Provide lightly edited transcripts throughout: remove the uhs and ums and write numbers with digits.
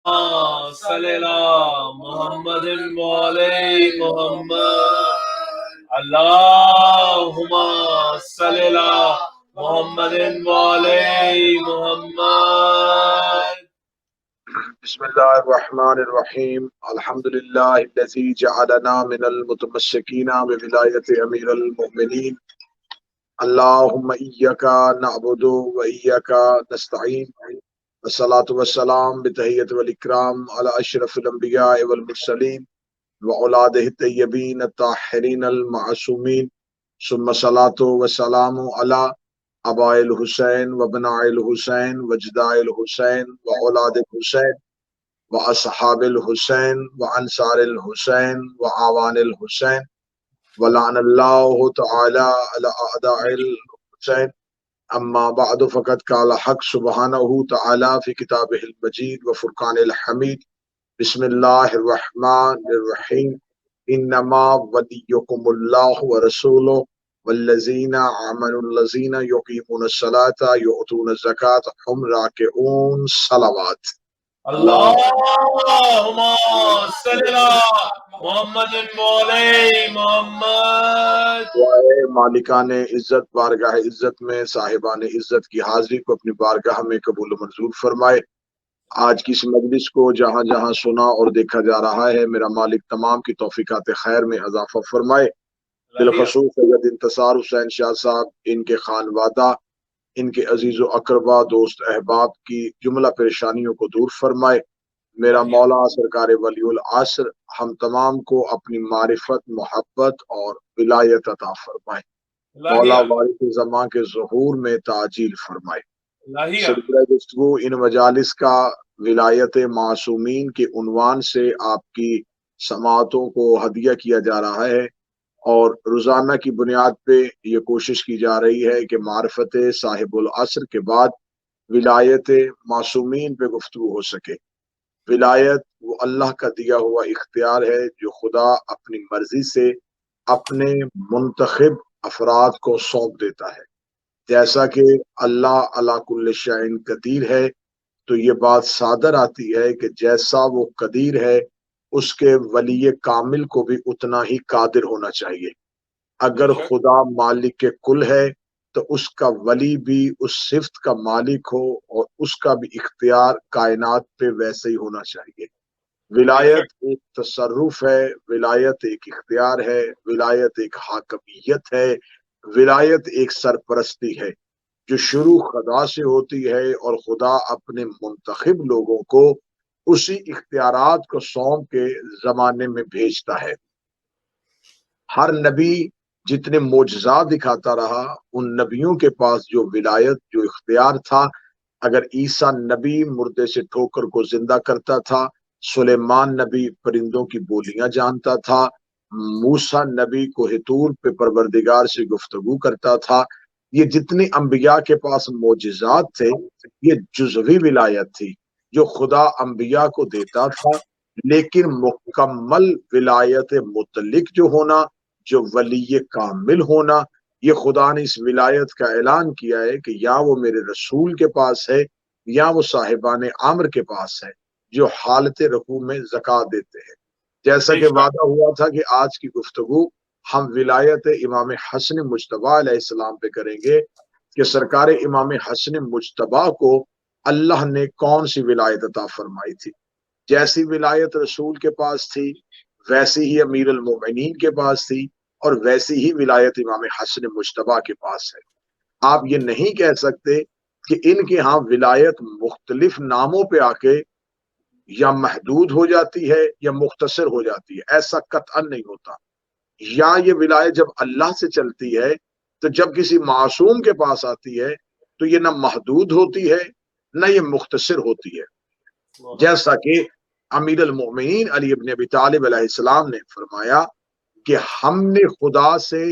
صلی اللہ محمد وعلی محمد اللہم صلی اللہ محمد وعلی محمد. بسم اللہ الرحمن الرحیم. الحمدللہ الذی جعلنا من المتمسکین بولایت امیر المؤمنین. اللہم ایاک نعبد و ایاک نستعین. والصلاة والسلام بتحیت والاکرام علی اشرف الانبیاء والمرسلین وأولادہ الطیبین الطاہرین المعصومین. ثم الصلاة والسلام علی اباء الحسین وابناء الحسین وجداء الحسین وأولاد الحسین واصحاب الحسین وانصار الحسین واعوان الحسین ولعن اللہ تعالی علی اعداء الحسین. اما بعد فقد قال حق سبحانہ تعالی فی کتابہ المجید وفرقان الحمید. بسم اللہ الرحمن الرحیم. انما ولیکم اللہ ورسولہ والذین آمنوا الذین یقیمون الصلاة یؤتون الزکاة ہم راکعون. صلوات. اللہم صلی اللہ محمد وعلی محمد. دعائے مالکان عزت بارگاہ عزت میں صاحبان عزت کی حاضری کو اپنی بارگاہ میں قبول و منظور فرمائے. آج کی اس مجلس کو جہاں جہاں سنا اور دیکھا جا رہا ہے میرا مالک تمام کی توفیقات خیر میں اضافہ فرمائے. بالخصوص سید انتصار حسین شاہ صاحب، ان کے خانوادہ، ان کے عزیز و اقربا، دوست احباب کی جملہ پریشانیوں کو دور فرمائے. میرا مولا سرکار ولی العصر ہم تمام کو اپنی معرفت، محبت اور ولایت عطا فرمائے. مولا وارث زمان کے ظہور میں تعجیل فرمائے. سلسلہ گفتگو ان مجالس کا ولایت معصومین کے عنوان سے آپ کی سماعتوں کو ہدیہ کیا جا رہا ہے، اور روزانہ کی بنیاد پہ یہ کوشش کی جا رہی ہے کہ معرفت صاحب العصر کے بعد ولایت معصومین پہ گفتگو ہو سکے. ولایت وہ اللہ کا دیا ہوا اختیار ہے جو خدا اپنی مرضی سے اپنے منتخب افراد کو سونپ دیتا ہے. جیسا کہ اللہ علی کل شیء قدیر ہے، تو یہ بات صادر آتی ہے کہ جیسا وہ قدیر ہے اس کے ولی کامل کو بھی اتنا ہی قادر ہونا چاہیے. اگر خدا مالک کے کل ہے تو اس کا ولی بھی اس صفت کا مالک ہو اور اس کا بھی اختیار کائنات پہ ویسے ہی ہونا چاہیے. ولایت ایک تصرف ہے، ولایت ایک اختیار ہے، ولایت ایک حاکمیت ہے، ولایت ایک سرپرستی ہے جو شروع خدا سے ہوتی ہے، اور خدا اپنے منتخب لوگوں کو اسی اختیارات کو سونپ کے زمانے میں بھیجتا ہے. ہر نبی جتنے معجزات دکھاتا رہا، ان نبیوں کے پاس جو ولایت، جو اختیار تھا. اگر عیسیٰ نبی مردے سے ٹھوکر کو زندہ کرتا تھا، سلیمان نبی پرندوں کی بولیاں جانتا تھا، موسیٰ نبی کوہ طور پہ پروردگار سے گفتگو کرتا تھا. یہ جتنے انبیاء کے پاس معجزات تھے یہ جزوی ولایت تھی جو خدا انبیاء کو دیتا تھا. لیکن مکمل ولایت مطلق جو ہونا، جو ولی کامل ہونا، یہ خدا نے اس ولایت کا اعلان کیا ہے کہ یا وہ میرے رسول کے پاس ہے یا وہ صاحبان امر کے پاس ہے جو حالت رکوع میں زکوٰۃ دیتے ہیں. جیسا کہ وعدہ ہوا تھا کہ آج کی گفتگو ہم ولایت امام حسن مجتبیٰ علیہ السلام پہ کریں گے کہ سرکار امام حسن مجتبیٰ کو اللہ نے کون سی ولایت عطا فرمائی تھی. جیسی ولایت رسول کے پاس تھی ویسی ہی امیر المومنین کے پاس تھی، اور ویسی ہی ولایت امام حسن مجتبیٰ کے پاس ہے. آپ یہ نہیں کہہ سکتے کہ ان کے ہاں ولایت مختلف ناموں پہ آ کے یا محدود ہو جاتی ہے یا مختصر ہو جاتی ہے. ایسا قطعا نہیں ہوتا. یا یہ ولایت جب اللہ سے چلتی ہے تو جب کسی معصوم کے پاس آتی ہے تو یہ نہ محدود ہوتی ہے نہ یہ مختصر ہوتی ہے. جیسا کہ امیر المؤمنین علی ابن ابی طالب علیہ السلام نے فرمایا کہ ہم نے خدا سے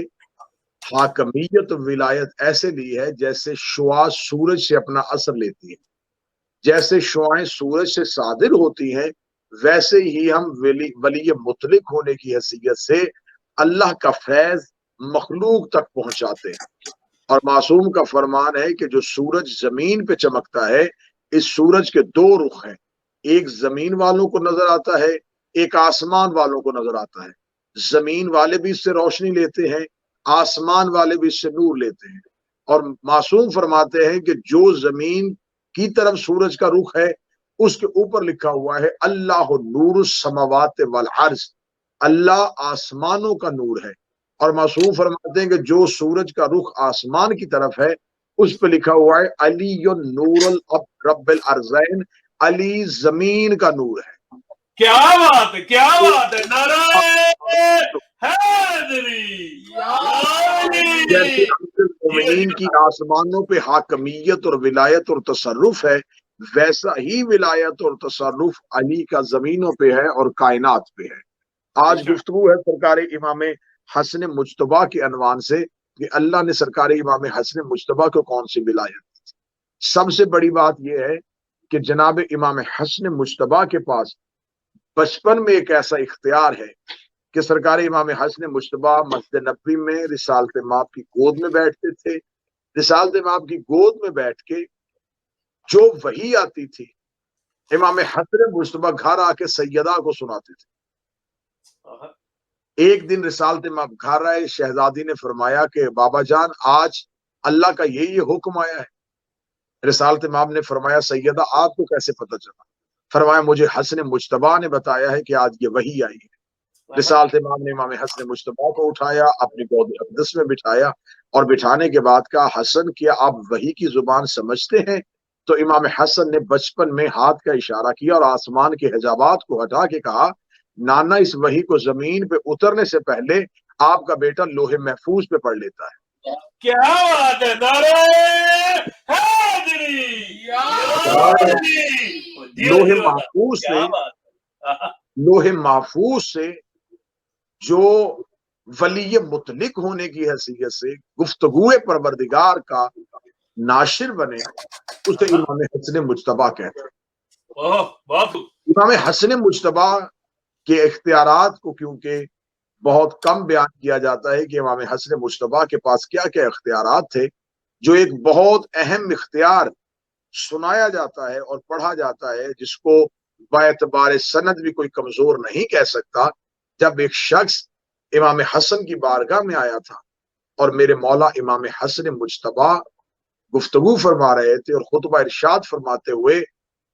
حاکمیت و ولایت ایسے لی ہے جیسے شعاع سورج سے اپنا اثر لیتی ہے. جیسے شعاعیں سورج سے صادر ہوتی ہیں ویسے ہی ہم ولی مطلق ہونے کی حیثیت سے اللہ کا فیض مخلوق تک پہنچاتے ہیں. اور معصوم کا فرمان ہے کہ جو سورج زمین پہ چمکتا ہے، اس سورج کے دو رخ ہیں. ایک زمین والوں کو نظر آتا ہے، ایک آسمان والوں کو نظر آتا ہے۔ زمین والے بھی اس سے روشنی لیتے ہیں، آسمان والے بھی اس سے نور لیتے ہیں۔ اور معصوم فرماتے ہیں کہ جو زمین کی طرف سورج کا رخ ہے اس کے اوپر لکھا ہوا ہے اللہ نور السماوات والارض، اللہ آسمانوں کا نور ہے۔ اور معصوم فرماتے ہیں کہ جو سورج کا رخ آسمان کی طرف ہے اس پہ لکھا ہوا ہے علی نور رب الارضین، علی زمین کا نور ہے۔ کیا بات ہے، کیا بات ہے، نعرہ حیدری۔ جیسے مومنین کی آسمانوں پہ حاکمیت اور ولایت اور تصرف ہے، ویسا ہی ولایت اور تصرف علی کا زمینوں پہ ہے اور کائنات پہ ہے۔ آج گفتگو ہے سرکار امام حسن مجتبیٰ کے عنوان سے کہ اللہ نے سرکار امام حسن مجتبیٰ کو کون سی ولایت دی۔ سب سے بڑی بات یہ ہے کہ جناب امام حسن مجتبیٰ کے پاس بچپن میں ایک ایسا اختیار ہے کہ سرکار امام حسن مجتبیٰ مسجد نبوی میں رسالت مآب کی گود میں بیٹھتے تھے۔ رسالت مآب کی گود میں بیٹھ کے جو وحی آتی تھی امام حسن مجتبیٰ گھر آ کے سیدہ کو سناتے تھے۔ ایک دن رسالت مآب گھر آئے، شہزادی نے فرمایا کہ بابا جان آج اللہ کا یہ حکم آیا ہے۔ رسالت مآب نے فرمایا سیدہ آپ کو کیسے پتہ چلا؟ فرمایا مجھے حسن مجتبیٰ نے بتایا ہے کہ آج یہ وحی آئی ہے۔ رسالت مآب نے امام حسن مجتبیٰ کو اٹھایا، اپنی گود اقدس میں بٹھایا اور بٹھانے کے بعد کہا حسن کیا آپ وحی کی زبان سمجھتے ہیں؟ تو امام حسن نے بچپن میں ہاتھ کا اشارہ کیا اور آسمان کے حجابات کو ہٹا کے کہا نانا اس وحی کو زمین پہ اترنے سے پہلے آپ کا بیٹا لوح محفوظ پہ پڑھ لیتا ہے۔ کیا بات ہے، نعرہ حیدری۔ لوح محفوظ سے جو ولی مطلق ہونے کی حیثیت سے گفتگو پروردگار کا ناشر بنے اسے امام حسن مجتبیٰ کہتے ہیں۔ امام حسن مجتبیٰ کے اختیارات کو کیونکہ بہت کم بیان کیا جاتا ہے کہ امام حسن مجتبیٰ کے پاس کیا کیا اختیارات تھے، جو ایک بہت اہم اختیار سنایا جاتا ہے اور پڑھا جاتا ہے جس کو باعتبار سند بھی کوئی کمزور نہیں کہہ سکتا۔ جب ایک شخص امام حسن کی بارگاہ میں آیا تھا اور میرے مولا امام حسن مجتبیٰ گفتگو فرما رہے تھے اور خطبہ ارشاد فرماتے ہوئے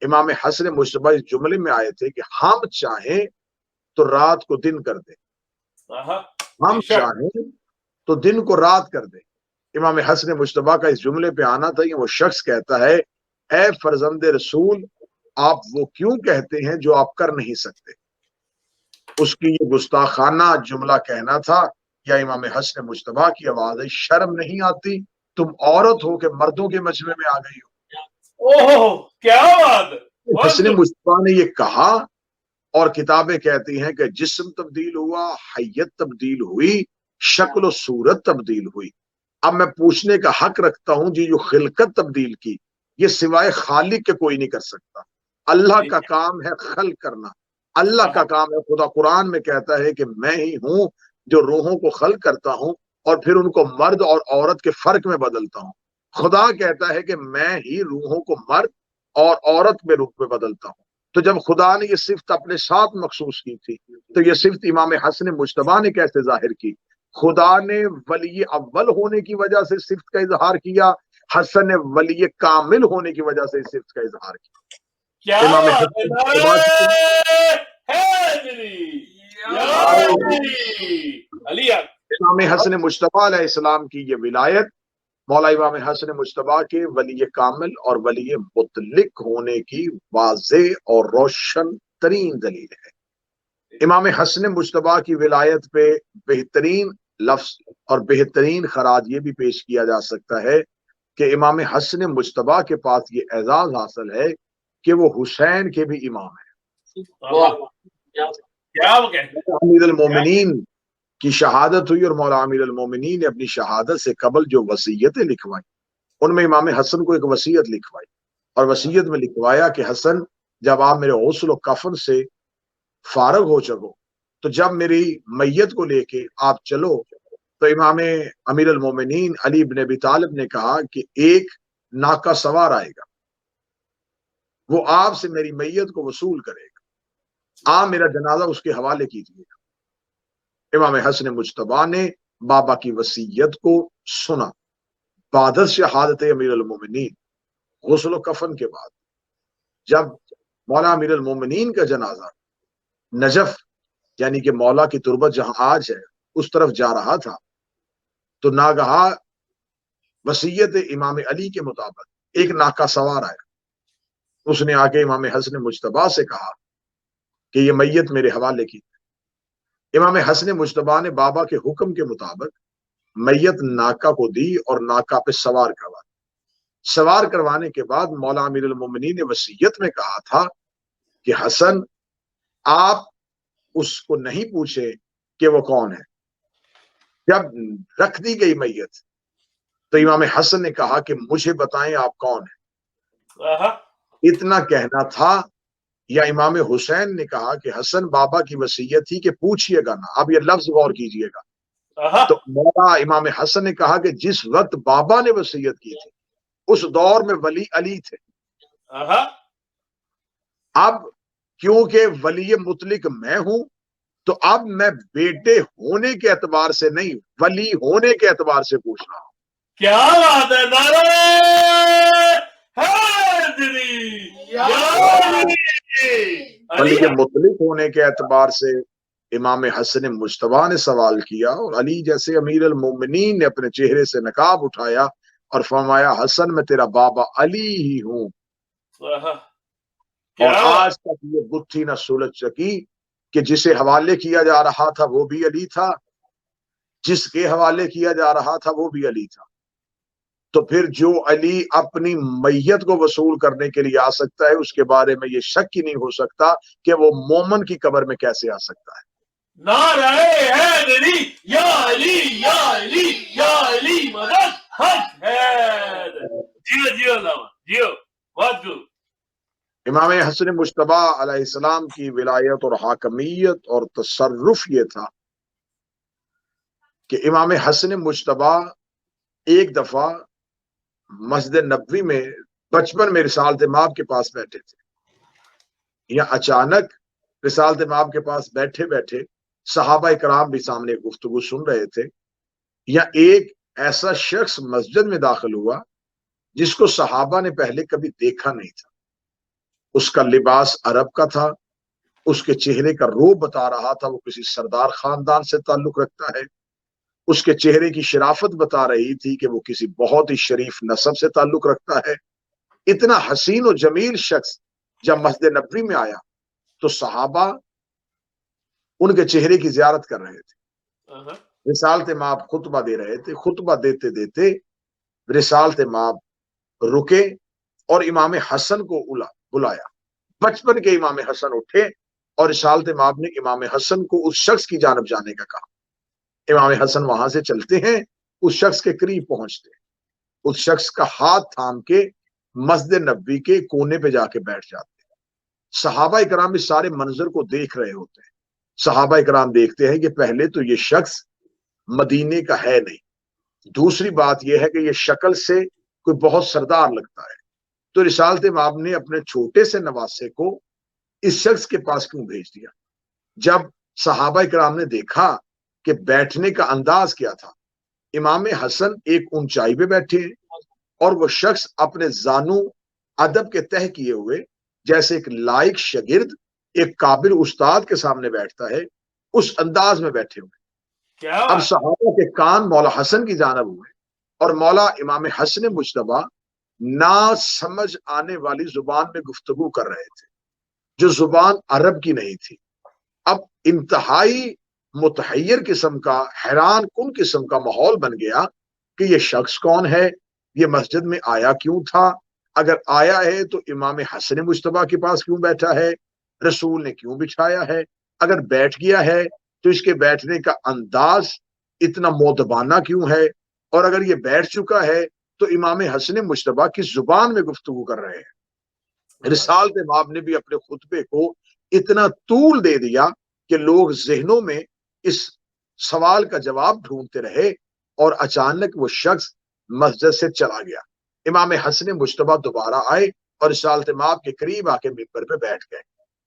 امام حسن مجتبیٰ اس جملے میں آئے تھے کہ ہم چاہیں تو رات کو دن کر دیں، ہم چاہیں تو دن کو رات کر دیں۔ امام حسن مجتبیٰ کا اس جملے پہ آنا تھا کہ وہ شخص کہتا ہے اے فرزند رسول آپ وہ کیوں کہتے ہیں جو آپ کر نہیں سکتے۔ اس کی یہ گستاخانہ جملہ کہنا تھا یا امام حسن مجتبیٰ کی آواز ہے شرم نہیں آتی تم عورت ہو کہ مردوں کے مجمع میں آ گئی ہو۔ اوہ کیا بات ہے۔ حسن مجتبیٰ نے یہ کہا اور کتابیں کہتی ہیں کہ جسم تبدیل ہوا، حیت تبدیل ہوئی، شکل و صورت تبدیل ہوئی۔ اب میں پوچھنے کا حق رکھتا ہوں جی جو خلقت تبدیل کی یہ سوائے خالق کے کوئی نہیں کر سکتا۔ اللہ کا کام ہے خلق کرنا، اللہ کا کام ہے۔ خدا قرآن میں کہتا ہے کہ میں ہی ہوں جو روحوں کو خلق کرتا ہوں اور پھر ان کو مرد اور عورت کے فرق میں بدلتا ہوں۔ خدا کہتا ہے کہ میں ہی روحوں کو مرد اور عورت میں روپ میں بدلتا ہوں۔ تو جب خدا نے یہ صفت اپنے ساتھ مخصوص کی تھی تو یہ صفت امام حسن مجتبیٰ نے کیسے ظاہر کی؟ خدا نے ولی اول ہونے کی وجہ سے صفت کا اظہار کیا، حسن نے ولی کامل ہونے کی وجہ سے صفت کا اظہار کیا۔ امام حسن مجتبیٰ علیہ السلام کی یہ ولایت مولا امام حسن مجتبیٰ کے ولی کامل اور ولی مطلق ہونے کی واضح اور روشن ترین دلیل ہے۔ امام حسن مجتبیٰ کی ولایت پہ بہترین لفظ اور بہترین خراج یہ بھی پیش کیا جا سکتا ہے کہ امام حسن مجتبیٰ کے پاس یہ اعزاز حاصل ہے کہ وہ حسین کے بھی امام ہیں۔ امیر المومنین کی شہادت ہوئی اور مولا امیر المومنین نے اپنی شہادت سے قبل جو وصیتیں لکھوائیں ان میں امام حسن کو ایک وصیت لکھوائی اور وصیت میں لکھوایا کہ حسن جب آپ میرے غسل و کفن سے فارغ ہو چکو تو جب میری میت کو لے کے آپ چلو تو امام امیر المومنین علی بن ابی طالب نے کہا کہ ایک ناکا سوار آئے گا وہ آپ سے میری میت کو وصول کرے گا، آپ میرا جنازہ اس کے حوالے کیجیے گا۔ امام حسن مجتبیٰ نے بابا کی وصیت کو سنا بعد شہادت امیر المومنین، غسل و کفن کے بعد، جب مولا امیر المومنین کا جنازہ نجف یعنی کہ مولا کی تربت جہاں آج ہے اس طرف جا رہا تھا، تو ناگہاں وصیت امام علی کے مطابق ایک ناکا سوار آیا، اس نے آ کے امام حسن مجتبیٰ سے کہا کہ یہ میت میرے حوالے کی۔ امام حسن مجتبیٰ نے بابا کے حکم کے مطابق میت ناکا کو دی اور ناکا پہ سوار کروا۔ سوار کروانے کے بعد مولا امیر المومنین نے وصیت میں کہا تھا کہ حسن آپ اس کو نہیں پوچھے کہ وہ کون ہے۔ جب رکھ دی گئی میت تو امام حسن نے کہا کہ مجھے بتائیں آپ کون ہیں۔ اتنا کہنا تھا یا امام حسین نے کہا کہ حسن بابا کی وصیت تھی کہ پوچھئے گا نہ، اب یہ لفظ غور کیجئے گا۔ تو مولا امام حسن نے کہا کہ جس وقت بابا نے وصیت کی تھی اس دور میں ولی علی تھے، اب کیونکہ ولی مطلق میں ہوں تو اب میں بیٹے ہونے کے اعتبار سے نہیں، ولی ہونے کے اعتبار سے پوچھ رہا ہوں۔ کیا بات ہے، نعرہ حیدری یا علی۔ ولی مطلق ہونے کے اعتبار سے امام حسن مجتبیٰ نے سوال کیا، اور علی جیسے امیر المومنین نے اپنے چہرے سے نقاب اٹھایا اور فرمایا حسن میں تیرا بابا علی ہی ہوں۔ اور آج تک یہ گتھی نہ سلجھ سکی کہ جسے حوالے کیا جا رہا تھا وہ بھی علی تھا، جس کے حوالے کیا جا رہا تھا وہ بھی علی تھا۔ تو پھر جو علی اپنی میت کو وصول کرنے کے لیے آ سکتا ہے اس کے بارے میں یہ شک ہی نہیں ہو سکتا کہ وہ مومن کی قبر میں کیسے آ سکتا ہے۔ نعرہ حیدری یا علی یا علی یا علی مدد حق حیدر۔ جیو جیو لاما جیو، بہت خوب۔ امام حسن مجتبیٰ علیہ السلام کی ولایت اور حاکمیت اور تصرف یہ تھا کہ امام حسن مجتبیٰ ایک دفعہ مسجد نبوی میں بچپن میں رسالت مآب کے پاس بیٹھے تھے، یا اچانک رسالت مآب کے پاس بیٹھے بیٹھے صحابہ کرام بھی سامنے گفتگو سن رہے تھے، یا ایک ایسا شخص مسجد میں داخل ہوا جس کو صحابہ نے پہلے کبھی دیکھا نہیں تھا۔ اس کا لباس عرب کا تھا، اس کے چہرے کا روب بتا رہا تھا وہ کسی سردار خاندان سے تعلق رکھتا ہے، اس کے چہرے کی شرافت بتا رہی تھی کہ وہ کسی بہت ہی شریف نسب سے تعلق رکھتا ہے۔ اتنا حسین و جمیل شخص جب مسجد نبوی میں آیا تو صحابہ ان کے چہرے کی زیارت کر رہے تھے۔ رسالت مآب خطبہ دے رہے تھے، خطبہ دیتے دیتے رسالت مآب رکے اور امام حسن کو بلایا۔ بچپن کے امام حسن اٹھے اور رسالت مآب نے امام حسن کو اس شخص کی جانب جانے کا کہا۔ امام حسن وہاں سے چلتے ہیں، اس شخص کے قریب پہنچتے ہیں، اس شخص کا ہاتھ تھام کے مسجد نبوی کے کونے پہ جا کے بیٹھ جاتے ہیں۔ صحابہ کرام اس سارے منظر کو دیکھ رہے ہوتے ہیں۔ صحابہ کرام دیکھتے ہیں کہ پہلے تو یہ شخص مدینے کا ہے نہیں، دوسری بات یہ ہے کہ یہ شکل سے کوئی بہت سردار لگتا ہے، تو رسالت مآب نے اپنے چھوٹے سے نواسے کو اس شخص کے پاس کیوں بھیج دیا؟ جب صحابہ کرام نے دیکھا کہ بیٹھنے کا انداز کیا تھا، امام حسن ایک اونچائی پہ بیٹھے ہیں اور وہ شخص اپنے زانو ادب کے تہ کیے ہوئے جیسے ایک لائق شاگرد ایک قابل استاد کے سامنے بیٹھتا ہے اس انداز میں بیٹھے ہوئے۔ اب صحابہ کے کان مولا حسن کی جانب ہوئے اور مولا امام حسن مجتبیٰ نہ سمجھ آنے والی زبان میں گفتگو کر رہے تھے جو زبان عرب کی نہیں تھی۔ اب انتہائی متحیر قسم کا، حیران کن قسم کا ماحول بن گیا کہ یہ شخص کون ہے، یہ مسجد میں آیا کیوں تھا، اگر آیا ہے تو امام حسن مجتبیٰ کے پاس کیوں بیٹھا ہے، رسول نے کیوں بٹھایا ہے، اگر بیٹھ گیا ہے تو اس کے بیٹھنے کا انداز اتنا مؤدبانہ کیوں ہے، اور اگر یہ بیٹھ چکا ہے تو امام حسن مجتبیٰ کس زبان میں گفتگو کر رہے ہیں۔ رسالت مآب نے بھی اپنے خطبے کو اتنا طول دے دیا کہ لوگ ذہنوں میں اس سوال کا جواب ڈھونڈتے رہے، اور اچانک وہ شخص مسجد سے چلا گیا۔ امام حسن مجتبیٰ دوبارہ آئے اور رسالت مآب کے قریب آ کے ممبر پہ بیٹھ گئے۔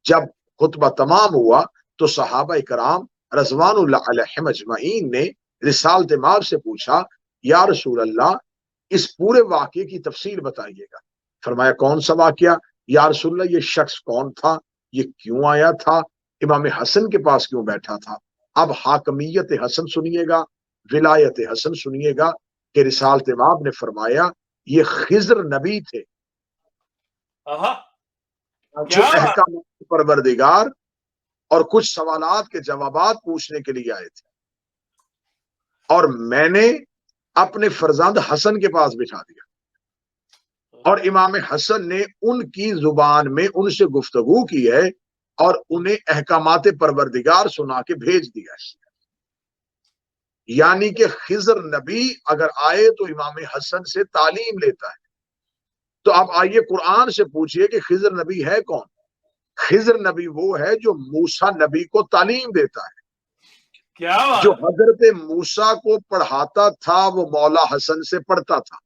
جب خطبہ تمام ہوا تو صحابہ کرام رضوان اللہ علیہم اجمعین نے رسالت مآب سے پوچھا یا رسول اللہ اس پورے واقعے کی تفصیل بتائیے گا۔ فرمایا کون سا واقعہ؟ یا رسول اللہ یہ شخص کون تھا، یہ کیوں آیا تھا، امام حسن کے پاس کیوں بیٹھا تھا؟ اب حاکمیت حسن سنیے گا، ولایت حسن سنیے گا کہ رسالت مآب نے فرمایا یہ خضر نبی تھے جو احکام پروردگار اور کچھ سوالات کے جوابات پوچھنے کے لیے آئے تھے، اور میں نے اپنے فرزند حسن کے پاس بٹھا دیا اور امام حسن نے ان کی زبان میں ان سے گفتگو کی ہے اور انہیں احکامات پروردگار سنا کے بھیج دیا ہے۔ یعنی کہ خضر نبی اگر آئے تو امام حسن سے تعلیم لیتا ہے۔ تو اب آئیے قرآن سے پوچھئے کہ خضر نبی ہے کون؟ خضر نبی وہ ہے جو موسیٰ نبی کو تعلیم دیتا ہے۔ جو حضرت موسیٰ کو پڑھاتا تھا وہ مولا حسن سے پڑھتا تھا۔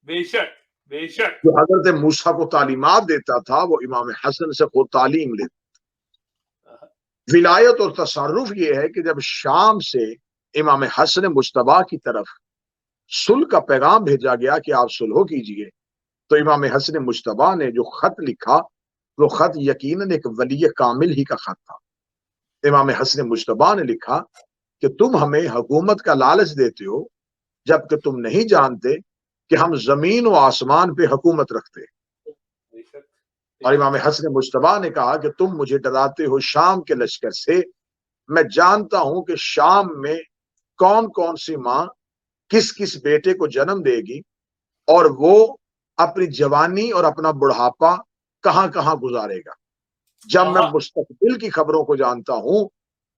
بے شک بے شک۔ جو حضرت موسیٰ کو تعلیمات دیتا تھا وہ امام حسن سے خود تعلیم لیتا تھا۔ ولایت اور تصرف یہ ہے کہ جب شام سے امام حسن مجتبیٰ کی طرف صلح کا پیغام بھیجا گیا کہ آپ صلح کیجئے، تو امام حسن مجتبیٰ نے جو خط لکھا وہ خط یقیناً ایک ولی کامل ہی کا خط تھا۔ امام حسن مجتبیٰ نے لکھا کہ تم ہمیں حکومت کا لالچ دیتے ہو جبکہ تم نہیں جانتے کہ ہم زمین و آسمان پہ حکومت رکھتے ہیں۔ اور امام حسن مجتبیٰ نے کہا کہ تم مجھے ڈراتے ہو شام کے لشکر سے، میں جانتا ہوں کہ شام میں کون کون سی ماں کس کس بیٹے کو جنم دے گی اور وہ اپنی جوانی اور اپنا بڑھاپا کہاں کہاں گزارے گا۔ جب میں مستقبل کی خبروں کو جانتا ہوں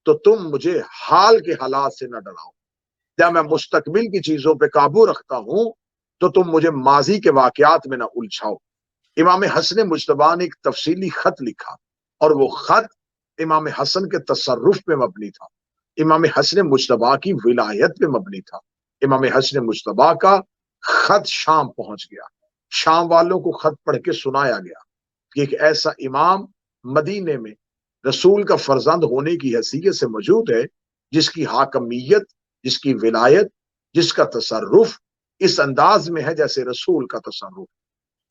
تو تم مجھے حال کے حالات سے نہ ڈراؤ۔ جب میں مستقبل کی چیزوں پہ قابو رکھتا ہوں تو تم مجھے ماضی کے واقعات میں نہ الجھاؤ۔ امام حسن مجتبیٰ نے ایک تفصیلی خط لکھا اور وہ خط امام حسن کے تصرف پہ مبنی تھا، امام حسن مجتبیٰ کی ولایت پہ مبنی تھا۔ امام حسن مجتبیٰ کا خط شام پہنچ گیا، شام والوں کو خط پڑھ کے سنایا گیا کہ ایک ایسا امام مدینے میں رسول کا فرزند ہونے کی حیثیت سے موجود ہے جس کی حاکمیت، جس کی ولایت، جس کا تصرف اس انداز میں ہے جیسے رسول کا تصرف۔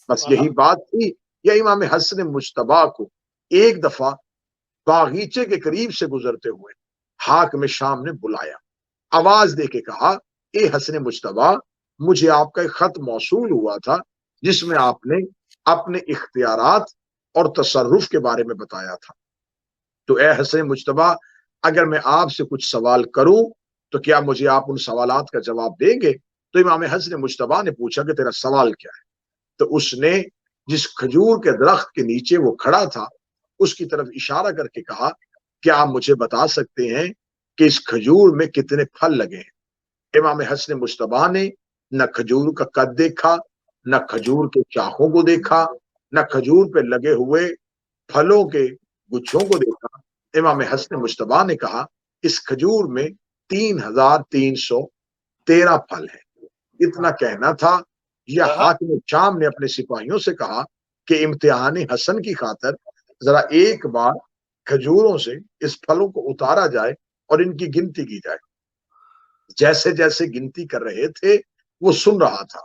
بس یہی بات تھی۔ یا امام حسن مجتبیٰ کو ایک دفعہ باغیچے کے قریب سے گزرتے ہوئے حاکم شام نے بلایا، آواز دے کے کہا اے حسن مجتبیٰ، مجھے آپ کا ایک خط موصول ہوا تھا جس میں آپ نے اپنے اختیارات اور تصرف کے بارے میں بتایا تھا، تو اے حسن مجتبیٰ اگر میں آپ سے کچھ سوال کروں تو کیا مجھے آپ ان سوالات کا جواب دیں گے؟ تو امام حسن مجتبیٰ نے پوچھا کہ تیرا سوال کیا ہے؟ تو اس نے جس کھجور کے درخت کے نیچے وہ کھڑا تھا اس کی طرف اشارہ کر کے کہا کیا آپ مجھے بتا سکتے ہیں کہ اس کھجور میں کتنے پھل لگے ہیں؟ امام حسن مجتبیٰ نے نہ کھجور کا قد دیکھا، نہ کھجور کے شاخوں کو دیکھا، نہ کھجور پہ لگے ہوئے پھلوں کے گچھوں کو دیکھا۔ امام حسن مجتبیٰ نے کہا اس کھجور میں 3313 پھل ہیں۔ اتنا کہنا تھا یا حاکم شام نے اپنے سپاہیوں سے کہا کہ امتحان حسن کی خاطر ذرا ایک بار کھجوروں سے اس پھلوں کو اتارا جائے اور ان کی گنتی کی جائے۔ جیسے جیسے گنتی کر رہے تھے وہ سن رہا تھا۔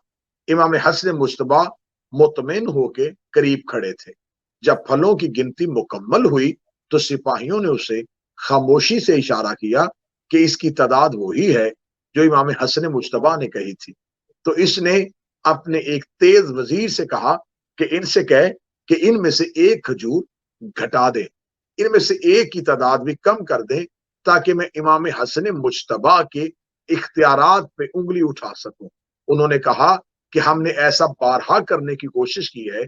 امام حسن مجتبیٰ مطمئن ہو کے قریب کھڑے تھے۔ جب پھلوں کی گنتی مکمل ہوئی تو سپاہیوں نے اسے خاموشی سے اشارہ کیا کہ اس کی تعداد وہی ہے جو امام حسن مجتبیٰ نے کہی تھی۔ تو اس نے اپنے ایک تیز وزیر سے کہا کہ ان سے کہے کہ ان میں سے ایک کھجور گھٹا دے، ان میں سے ایک کی تعداد بھی کم کر دیں تاکہ میں امام حسن مجتبیٰ کے اختیارات پہ انگلی اٹھا سکوں۔ انہوں نے کہا کہ ہم نے ایسا بارہا کرنے کی کوشش کی ہے،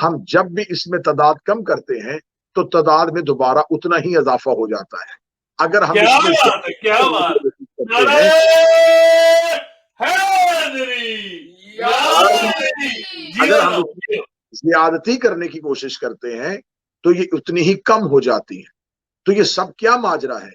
ہم جب بھی اس میں تعداد کم کرتے ہیں تو تعداد میں دوبارہ اتنا ہی اضافہ ہو جاتا ہے۔ اگر ہم اس میں زیادتی کرنے کی کوشش کرتے ہیں تو یہ اتنی ہی کم ہو جاتی ہے۔ تو یہ سب کیا ماجرا ہے؟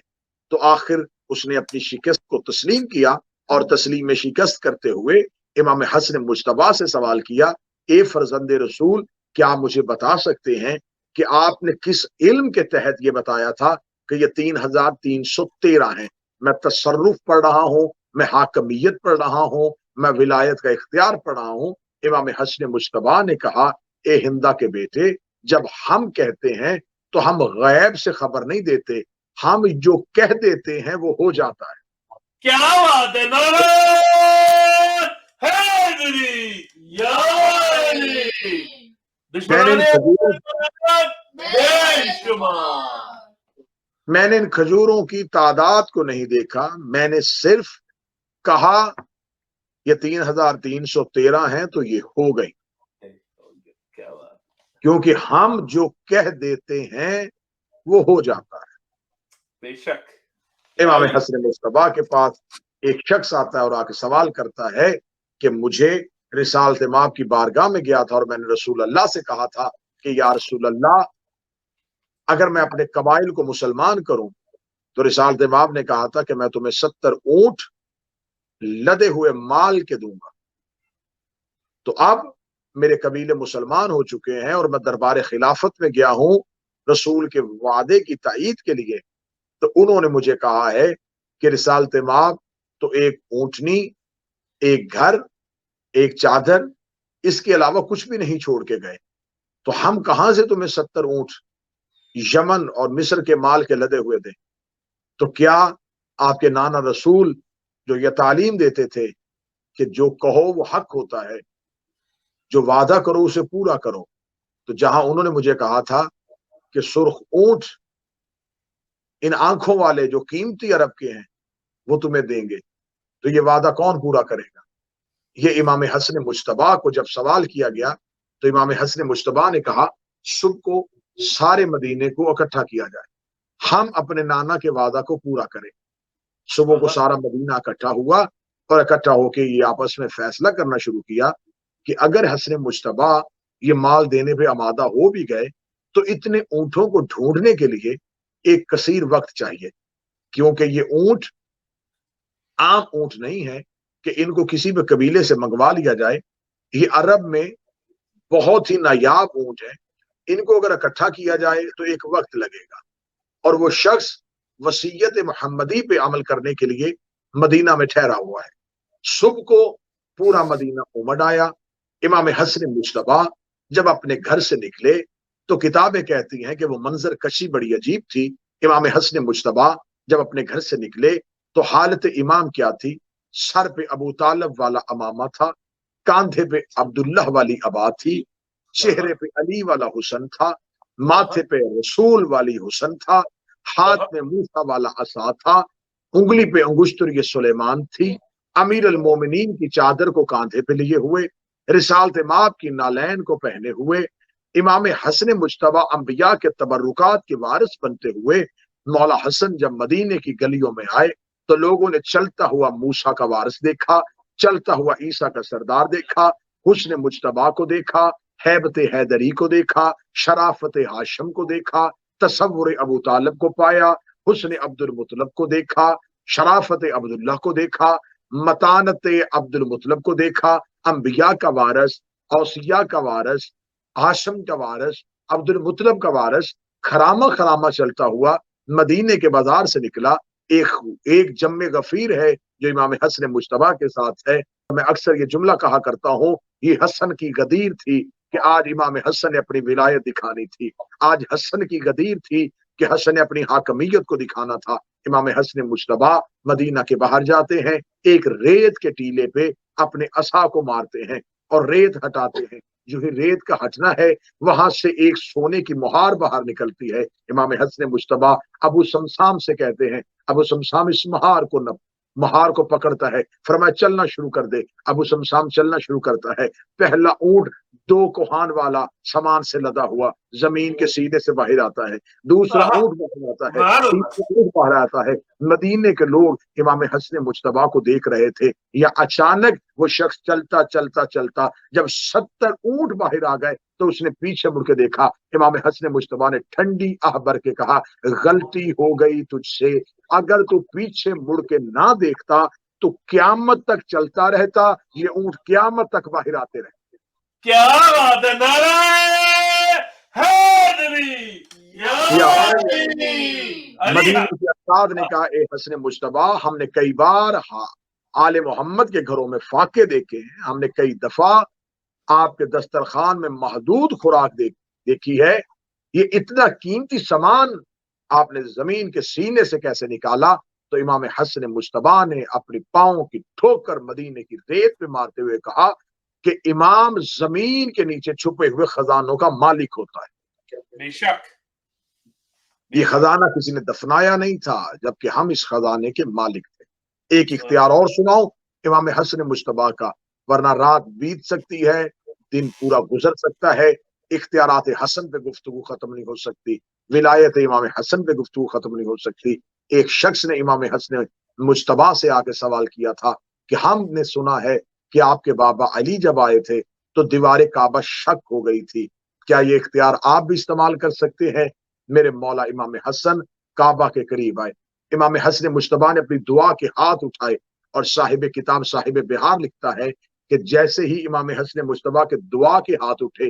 تو آخر اس نے اپنی شکست کو تسلیم کیا اور تسلیم شکست کرتے ہوئے امام حسن مجتبیٰ سے سوال کیا اے فرزند رسول کیا مجھے بتا سکتے ہیں کہ آپ نے کس علم کے تحت یہ بتایا تھا کہ یہ 3313 ہیں؟ میں تصرف پڑھ رہا ہوں، میں حاکمیت پڑھ رہا ہوں، میں ولایت کا اختیار پڑھ رہا ہوں۔ امام حسن مجتبیٰ نے کہا، اے ہندا کے بیٹے، جب ہم کہتے ہیں تو ہم غیب سے خبر نہیں دیتے، ہم جو کہہ دیتے ہیں وہ ہو جاتا ہے۔ کیا بات ہے، نعرہ حیدری یا علی، دشمنان بے شمار۔ میں نے ان کھجوروں کی تعداد کو نہیں دیکھا، میں نے صرف کہا یہ 3313 ہیں تو یہ ہو گئی، کیونکہ ہم جو کہہ دیتے ہیں وہ ہو جاتا ہے۔ بے شک۔ امام حسن مجتبیٰ کے پاس ایک شخص آتا ہے اور آ کے سوال کرتا ہے کہ مجھے رسالت مآب کی بارگاہ میں گیا تھا اور میں نے رسول اللہ سے کہا تھا کہ یا رسول اللہ، اگر میں اپنے قبائل کو مسلمان کروں تو رسالت مآب نے کہا تھا کہ میں تمہیں 70 اونٹ لدے ہوئے مال کے دوں گا۔ تو اب میرے قبیلے مسلمان ہو چکے ہیں اور میں دربار خلافت میں گیا ہوں رسول کے وعدے کی تائید کے لیے، تو انہوں نے مجھے کہا ہے کہ رسالت مآب تو ایک اونٹنی، ایک گھر، ایک چادر، اس کے علاوہ کچھ بھی نہیں چھوڑ کے گئے، تو ہم کہاں سے تمہیں 70 اونٹ یمن اور مصر کے مال کے لدے ہوئے دیں؟ تو کیا آپ کے نانا رسول جو یہ تعلیم دیتے تھے کہ جو کہو وہ حق ہوتا ہے، جو وعدہ کرو اسے پورا کرو، تو جہاں انہوں نے مجھے کہا تھا کہ سرخ اونٹ ان آنکھوں والے جو قیمتی عرب کے ہیں وہ تمہیں دیں گے، تو یہ وعدہ کون پورا کرے گا؟ یہ امام حسن مجتبیٰ کو جب سوال کیا گیا تو امام حسن مجتبیٰ نے کہا صبح کو سارے مدینے کو اکٹھا کیا جائے، ہم اپنے نانا کے وعدہ کو پورا کریں۔ صبح کو سارا مدینہ اکٹھا ہوا اور اکٹھا ہو کے یہ آپس میں فیصلہ کرنا شروع کیا کہ اگر حسن مجتبیٰ یہ مال دینے پہ آمادہ ہو بھی گئے تو اتنے اونٹوں کو ڈھونڈنے کے لیے ایک کثیر وقت چاہیے، کیونکہ یہ اونٹ عام اونٹ نہیں ہے کہ ان کو کسی بھی قبیلے سے منگوا لیا جائے، یہ عرب میں بہت ہی نایاب اونٹ ہے، ان کو اگر اکٹھا کیا جائے تو ایک وقت لگے گا، اور وہ شخص وصیت محمدی پہ عمل کرنے کے لیے مدینہ میں ٹھہرا ہوا ہے۔ صبح کو پورا مدینہ امڈ آیا۔ امام حسن مجتبیٰ جب اپنے گھر سے نکلے تو کتابیں کہتی ہیں کہ وہ منظر کشی بڑی عجیب تھی۔ امام حسن مجتبیٰ جب اپنے گھر سے نکلے تو حالت امام کیا تھی؟ سر پہ ابو طالب والا امامہ تھا، کاندھے پہ عبداللہ والی عبا تھی، چہرے پہ علی والا حسن تھا، ماتھے پہ رسول والی حسن تھا، ہاتھ میں موسیٰ والا عصا تھا، انگلی پہ انگشتر یہ سلیمان تھی، امیر المومنین کی چادر کو کاندھے پہ لیے ہوئے، رسالت مآب کی نالین کو پہنے ہوئے، امام حسن مجتبیٰ انبیاء کے تبرکات کے وارث بنتے ہوئے مولا حسن جب مدینے کی گلیوں میں آئے تو لوگوں نے چلتا ہوا موسیٰ کا وارث دیکھا، چلتا ہوا عیسیٰ کا سردار دیکھا، حسن مجتبیٰ کو دیکھا، ہیبت حیدری کو دیکھا، شرافت ہاشم کو دیکھا، تصور ابو طالب کو پایا، حسن عبد المطلب کو دیکھا، شرافت عبداللہ کو دیکھا، متانت عبد المطلب کو دیکھا، انبیاء کا وارث، اوصیاء کا وارث، ہاشم کا وارث، عبد المطلب کا وارث خرامہ خرامہ چلتا ہوا مدینے کے بازار سے نکلا۔ ایک جم غفیر ہے جو امام حسن مجتبیٰ کے ساتھ ہے۔ میں اکثر یہ جملہ کہا کرتا ہوں، یہ حسن کی غدیر تھی کہ آج امام حسن نے اپنی ولایت دکھانی تھی، آج حسن کی غدیر تھی کہ حسن نے اپنی حاکمیت کو دکھانا تھا۔ امام حسن مجتبیٰ مدینہ کے باہر جاتے ہیں، ایک ریت کے ٹیلے پہ اپنے عصا کو مارتے ہیں اور ریت ہٹاتے ہیں، جو ہی ریت کا ہٹنا ہے وہاں سے ایک سونے کی مہار باہر نکلتی ہے۔ امام حسن مجتبیٰ ابو سمسام سے کہتے ہیں، ابو سمسام اس مہار کو پکڑتا ہے، فرمایا چلنا شروع کر دے۔ ابو سمسام چلنا شروع کرتا ہے، پہلا اونٹ 2 کوہان والا سامان سے لدا ہوا زمین کے سیدھے سے باہر آتا ہے، دوسرا اونٹ باہر آتا ہے، تیسرا اونٹ باہر آتا ہے۔ مدینے کے لوگ امام حسن مجتبیٰ کو دیکھ رہے تھے، یا اچانک وہ شخص چلتا چلتا چلتا جب 70 اونٹ باہر آ گئے تو اس نے پیچھے مڑ کے دیکھا۔ امام حسن مجتبیٰ نے ٹھنڈی آہ بھر کے کہا، غلطی ہو گئی تجھ سے، اگر تو پیچھے مڑ کے نہ دیکھتا تو قیامت تک چلتا رہتا، یہ اونٹ قیامت تک باہر آتے رہتے۔ کیا بات ہے، نعرہ حیدری یا علی مدینے کے استاد نے کہا اے حسن مجتبی ہم نے کئی بار آل محمد کے گھروں میں فاقے دیکھے ہیں، ہم نے کئی دفعہ آپ کے دسترخوان میں محدود خوراک دیکھی ہے، یہ اتنا قیمتی سامان آپ نے زمین کے سینے سے کیسے نکالا؟ تو امام حسن مجتبی نے اپنی پاؤں کی ٹھوکر مدینے کی ریت پہ مارتے ہوئے کہا کہ امام زمین کے نیچے چھپے ہوئے خزانوں کا مالک ہوتا ہے۔ بے شک یہ خزانہ کسی نے دفنایا نہیں تھا، جبکہ ہم اس خزانے کے مالک تھے۔ ایک اختیار اور سناؤ امام حسن مجتبی کا، ورنہ رات بیت سکتی ہے، دن پورا گزر سکتا ہے، اختیارات حسن پہ گفتگو ختم نہیں ہو سکتی، ولایت امام حسن پہ گفتگو ختم نہیں ہو سکتی۔ ایک شخص نے امام حسن مجتبی سے آ کے سوال کیا تھا کہ ہم نے سنا ہے کہ آپ کے بابا علی جب آئے تھے تو دیوار کعبہ شک ہو گئی تھی، کیا یہ اختیار آپ بھی استعمال کر سکتے ہیں؟ میرے مولا امام حسن کعبہ کے قریب آئے، امام حسن مجتبی نے اپنی دعا کے ہاتھ اٹھائے، اور صاحب کتاب صاحب بہار لکھتا ہے کہ جیسے ہی امام حسن مجتبی کے دعا کے ہاتھ اٹھے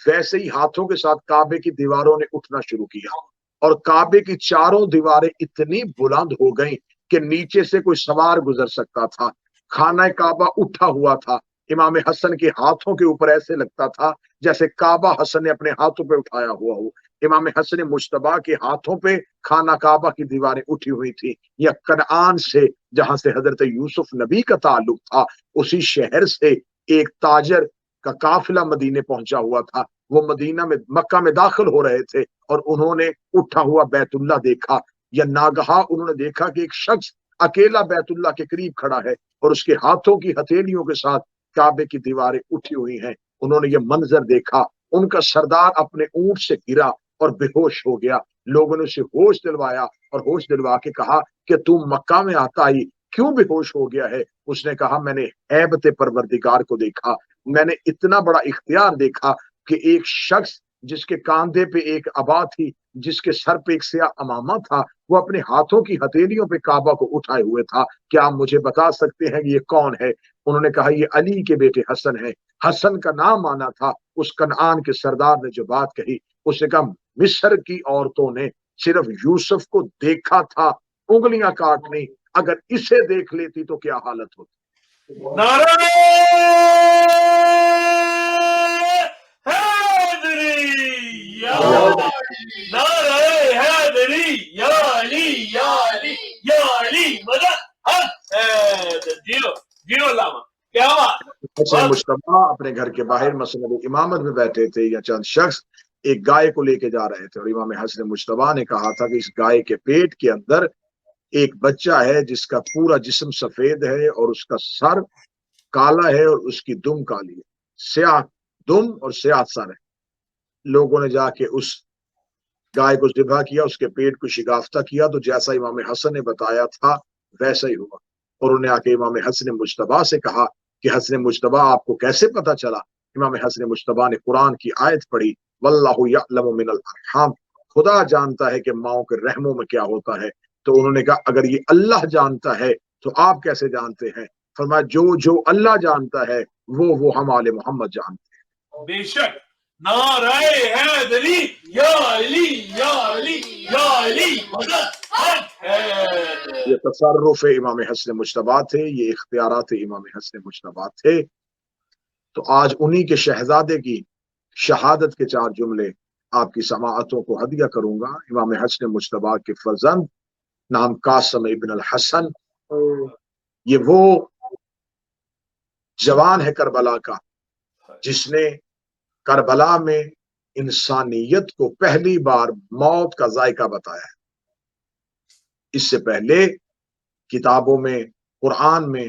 ویسے ہی ہاتھوں کے ساتھ کعبے کی دیواروں نے اٹھنا شروع کیا، اور کعبے کی چاروں دیواریں اتنی بلند ہو گئیں کہ نیچے سے کوئی سوار گزر سکتا تھا۔ خانہ کعبہ اٹھا ہوا تھا، امام حسن کے ہاتھوں کے اوپر ایسے لگتا تھا جیسے کعبہ حسن نے اپنے ہاتھوں پہ اٹھایا ہوا ہو۔ امام حسن مجتبی کے ہاتھوں پہ خانہ کعبہ کی دیواریں اٹھی ہوئی تھی۔ یا کنعان سے، جہاں سے حضرت یوسف نبی کا تعلق تھا، اسی شہر سے ایک تاجر کا قافلہ مدینے پہنچا ہوا تھا، وہ مدینہ میں مکہ میں داخل ہو رہے تھے، اور انہوں نے اٹھا ہوا بیت اللہ دیکھا، یا ناگہاں انہوں نے دیکھا کہ ایک شخص اکیلا بیت اللہ کے قریب کھڑا ہے اور اس کے ہاتھوں کی ہتھیلیوں کے ساتھ کعبے کی دیواریں اٹھی ہوئی ہیں۔ انہوں نے یہ منظر دیکھا، ان کا سردار اپنے اونٹ سے گرا اور بے ہوش ہو گیا۔ لوگوں نے اسے ہوش دلوایا اور ہوش دلوا کے کہا کہ تم مکہ میں آتا ہی کیوں بے ہوش ہو گیا ہے؟ اس نے کہا میں نے ہیبت پروردگار کو دیکھا، میں نے اتنا بڑا اختیار دیکھا کہ ایک شخص جس کے کاندھے پہ ایک عبا تھی، جس کے سر پہ ایک سیاہ امامہ تھا، وہ اپنے ہاتھوں کی ہتھیلیوں پہ کعبہ کو اٹھائے ہوئے تھا۔ کیا آپ مجھے بتا سکتے ہیں کہ یہ کون ہے؟ انہوں نے کہا یہ علی کے بیٹے حسن ہے۔ حسن کا نام آنا تھا۔ اس کنعان کے سردار نے جو بات کہی، اس نے کہا مصر کی عورتوں نے صرف یوسف کو دیکھا تھا، انگلیاں کاٹنی، اگر اسے دیکھ لیتی تو کیا حالت ہوتی؟ نعرہ حیدری یا علی، نعرہ حیدری یا علی یا علی یا علی مدد حق حیدر۔ جیو جیو علامہ، کیا بات۔ حسن مجتبی اپنے گھر کے باہر مسند امامت میں بیٹھے تھے، یا چند شخص ایک گائے کو لے کے جا رہے تھے، اور امام حسن مجتبی نے کہا تھا کہ اس گائے کے پیٹ کے اندر ایک بچہ ہے جس کا پورا جسم سفید ہے اور اس کا سر کالا ہے اور اس کی دم کالی ہے، سیاہ دم اور سیاہ سر ہے۔ لوگوں نے جا کے اس گائے کو ذبح کیا، اس کے پیٹ کو شکافتہ کیا، تو جیسا امام حسن نے بتایا تھا ویسا ہی ہوا، اور انہوں نے آ کے امام حسن مجتبی سے کہا کہ حسن مجتبی آپ کو کیسے پتا چلا؟ امام حسن مجتبی نے قرآن کی آیت پڑھی، واللہ یعلم من الارحام، خدا جانتا ہے کہ ماؤں کے رحموں میں کیا ہوتا ہے۔ تو انہوں نے کہا اگر یہ اللہ جانتا ہے تو آپ کیسے جانتے ہیں؟ فرمایا جو اللہ جانتا ہے وہ ہم آل محمد جانتے ہیں۔ بے شک، نعرہ حیدری یا علی یا علی یا علی مدد حق حیدر۔ یہ تصرف امام حسن مجتبی تھے، یہ اختیارات امام حسن مجتبی تھے۔ تو آج انہی کے شہزادے کی شہادت کے 4 جملے آپ کی سماعتوں کو ہدیہ کروں گا۔ امام حسن مجتبی کے فرزند نام قاسم ابن الحسن، یہ وہ جوان ہے کربلا کا جس نے کربلا میں انسانیت کو پہلی بار موت کا ذائقہ بتایا ہے۔ اس سے پہلے کتابوں میں، قرآن میں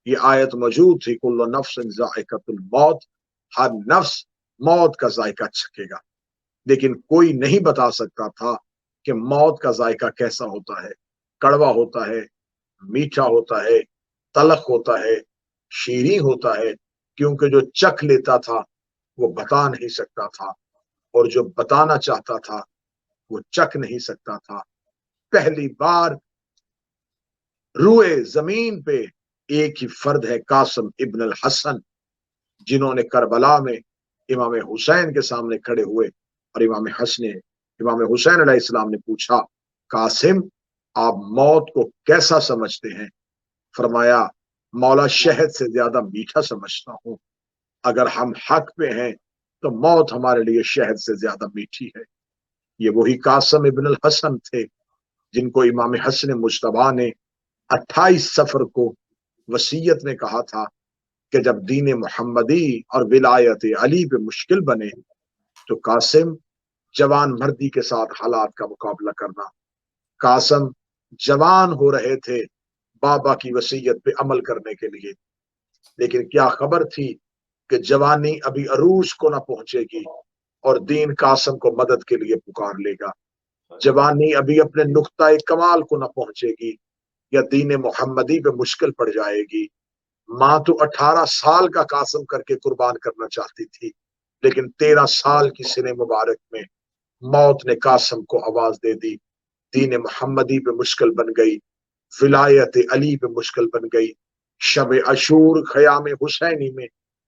یہ آیت موجود تھی، کل نفس ذائقۃ الموت، ہر نفس موت کا ذائقہ چکھے گا، لیکن کوئی نہیں بتا سکتا تھا کہ موت کا ذائقہ کیسا ہوتا ہے، کڑوا ہوتا ہے، میٹھا ہوتا ہے، تلخ ہوتا ہے، شیریں ہوتا ہے، کیونکہ جو چکھ لیتا تھا وہ بتا نہیں سکتا تھا، اور جو بتانا چاہتا تھا وہ چکھ نہیں سکتا تھا۔ پہلی بار روئے زمین پہ ایک ہی فرد ہے، قاسم ابن الحسن، جنہوں نے کربلا میں امام حسین کے سامنے کھڑے ہوئے اور امام حسین علیہ السلام نے پوچھا قاسم آپ موت کو کیسا سمجھتے ہیں؟ فرمایا مولا شہد سے زیادہ میٹھا سمجھتا ہوں، اگر ہم حق پہ ہیں تو موت ہمارے لیے شہد سے زیادہ میٹھی ہے۔ یہ وہی قاسم ابن الحسن تھے جن کو امام حسن مجتبیٰ نے 28 صفر کو وصیت میں کہا تھا کہ جب دین محمدی اور ولایت علی پہ مشکل بنے تو قاسم جوان مردی کے ساتھ حالات کا مقابلہ کرنا۔ قاسم جوان ہو رہے تھے بابا کی وصیت پہ عمل کرنے کے لیے، لیکن کیا خبر تھی کہ جوانی ابھی عروج کو نہ پہنچے گی اور دین قاسم کو مدد کے لیے پکار لے گا، جوانی ابھی اپنے نقطۂ کمال کو نہ پہنچے گی یا دین محمدی پہ مشکل پڑ جائے گی۔ ماں تو 18 سال کا قاسم کر کے قربان کرنا چاہتی تھی، لیکن 13 سال کی سن مبارک میں موت نے قاسم کو آواز دے دی، دین محمدی پہ مشکل بن گئی، ولایت علی پہ مشکل بن گئی۔ شب عاشور خیام حسینی میں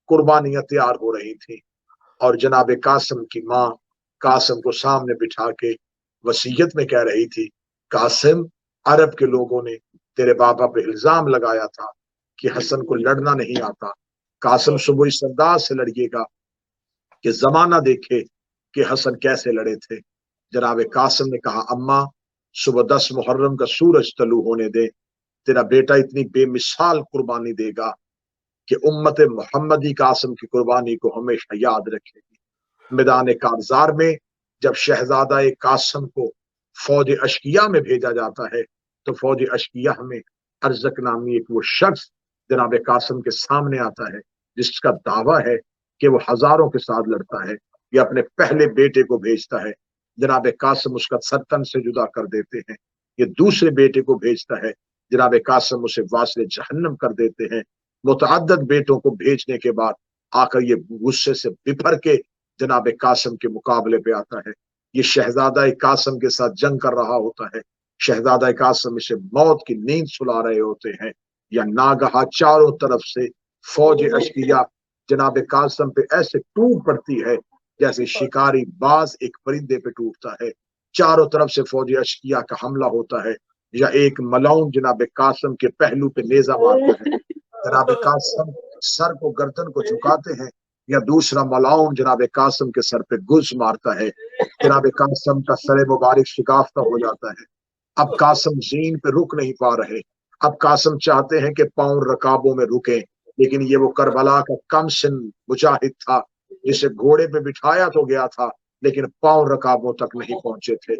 قربانیاں تیار ہو رہی تھیں اور جناب قاسم کی ماں قاسم کو سامنے بٹھا کے وصیت میں کہہ رہی تھی قاسم عرب کے لوگوں نے تیرے بابا پہ الزام لگایا تھا کہ حسن کو لڑنا نہیں آتا، قاسم صبح اس انداز سے لڑیے گا کہ زمانہ دیکھے کہ حسن کیسے لڑے تھے۔ جناب قاسم نے کہا اماں صبح 10 محرم کا سورج طلوع ہونے دے، تیرا بیٹا اتنی بے مثال قربانی دے گا کہ امت محمدی قاسم کی قربانی کو ہمیشہ یاد رکھے گی۔ میدان کارزار میں جب شہزادہ قاسم کو فوج اشکیہ میں بھیجا جاتا ہے تو فوج اشکیہ میں ارزق نامی ایک وہ شخص جناب قاسم کے سامنے آتا ہے جس کا دعویٰ ہے کہ وہ ہزاروں کے ساتھ لڑتا ہے، یہ اپنے پہلے بیٹے کو بھیجتا ہے، جناب قاسم اس کا سرتن سے جدا کر دیتے ہیں، یہ دوسرے بیٹے کو بھیجتا ہے، جناب قاسم اسے واصل جہنم کر دیتے ہیں۔ متعدد بیٹوں کو بھیجنے کے بعد آ کر یہ غصے سے بپھر کے جناب قاسم کے مقابلے پہ آتا ہے، یہ شہزادہ قاسم کے ساتھ جنگ کر رہا ہوتا ہے، شہزادہ قاسم اسے موت کی نیند سلا رہے ہوتے ہیں، یا ناگہاں چاروں طرف سے فوج اشکیہ جناب قاسم پہ ایسے ٹوٹ پڑتی ہے جیسے شکاری باز ایک پرندے پہ ٹوٹتا ہے، چاروں طرف سے فوج اشکیہ کا حملہ ہوتا ہے، یا ایک ملعون جناب قاسم کے پہلو پہ نیزہ مارتے ہیں، جناب قاسم سر کو گردن کو جھکاتے ہیں، یا دوسرا ملعون جناب قاسم کے سر پہ گز مارتا ہے، جناب قاسم کا سر مبارک شکافتہ ہو جاتا ہے۔ اب قاسم زین پہ رک نہیں پا رہے، اب قاسم چاہتے ہیں کہ پاؤں رکابوں میں رکیں، لیکن یہ وہ کربلا کا کم سن مجاہد تھا جسے گھوڑے پہ بٹھایا تو گیا تھا لیکن پاؤں رکابوں تک نہیں پہنچے تھے،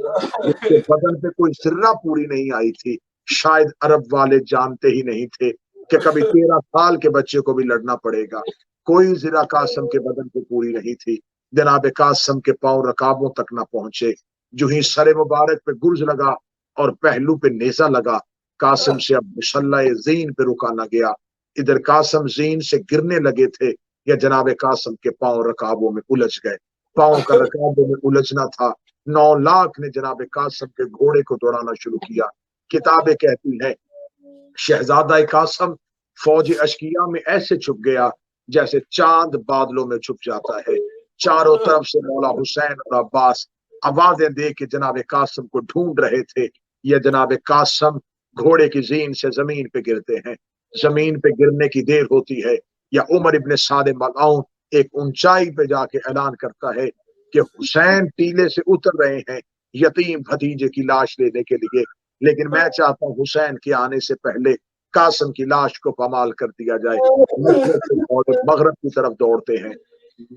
جس کے بدن پہ کوئی ذرہ پوری نہیں آئی تھی، شاید عرب والے جانتے ہی نہیں تھے کہ کبھی 13 سال کے بچے کو بھی لڑنا پڑے گا، کوئی ذرہ قاسم کے بدن پہ پوری نہیں تھی، جناب قاسم کے پاؤں رکابوں تک نہ پہنچے، جو ہی سر مبارک پہ گرز لگا اور پہلو پہ نیزہ لگا، قاسم سے اب مسلح زین پہ رکا نہ گیا، ادھر قاسم زین سے گرنے لگے تھے یا جناب قاسم کے پاؤں رکابوں میں الجھ گئے، پاؤں کا رکابوں میں الجھنا تھا، 9 لاکھ نے جناب قاسم کے گھوڑے کو دوڑانا شروع کیا۔ کتابیں کہتی ہیں شہزادہ قاسم فوج اشکیہ میں ایسے چھپ گیا جیسے چاند بادلوں میں چھپ جاتا ہے، چاروں طرف سے مولا حسین اور عباس آوازیں دے کے جناب قاسم کو ڈھونڈ رہے تھے، یا جناب قاسم گھوڑے کی زین سے زمین پہ گرتے ہیں، زمین پہ گرنے کی دیر ہوتی ہے یا عمر ابن سعد ملعون ایک اونچائی پہ جا کے اعلان کرتا ہے کہ حسین ٹیلے سے اتر رہے ہیں یتیم بھتیجے کی لاش لینے کے لیے، لیکن میں چاہتا ہوں حسین کے آنے سے پہلے قاسم کی لاش کو پامال کر دیا جائے۔ مشرق کے گھوڑے مغرب کی طرف دوڑتے ہیں،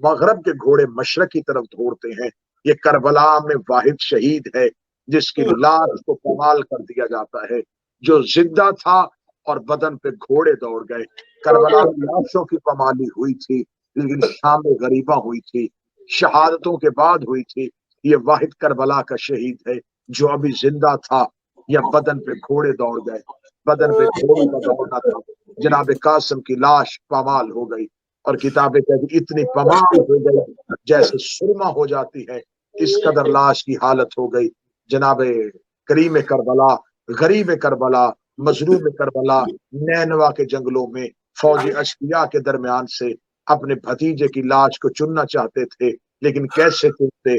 مغرب کے گھوڑے مشرق کی طرف دوڑتے ہیں، یہ کربلا میں واحد شہید ہے جس کی لاش کو پامال کر دیا جاتا ہے، جو زندہ تھا اور بدن پہ گھوڑے دوڑ گئے۔ کربلا میں لاشوں کی پامالی ہوئی تھی لیکن شام غریبہ ہوئی تھی، شہادتوں کے بعد ہوئی تھی، یہ واحد کربلا کا شہید ہے جو ابھی زندہ تھا یا بدن پہ گھوڑے دوڑ گئے، بدن پہ گھوڑے کا دوڑنا تھا، جناب قاسم کی لاش پامال ہو گئی، اور کتابیں کہتی اتنی پامال ہو گئی جیسے سرما ہو جاتی ہے، اس قدر لاش کی حالت ہو گئی۔ جناب کریم کربلا، غریب کربلا، مظلوم کربلا نینوا کے جنگلوں میں فوج اشکیہ کے درمیان سے اپنے بھتیجے کی لاش کو چننا چاہتے تھے، لیکن کیسے چنتے؟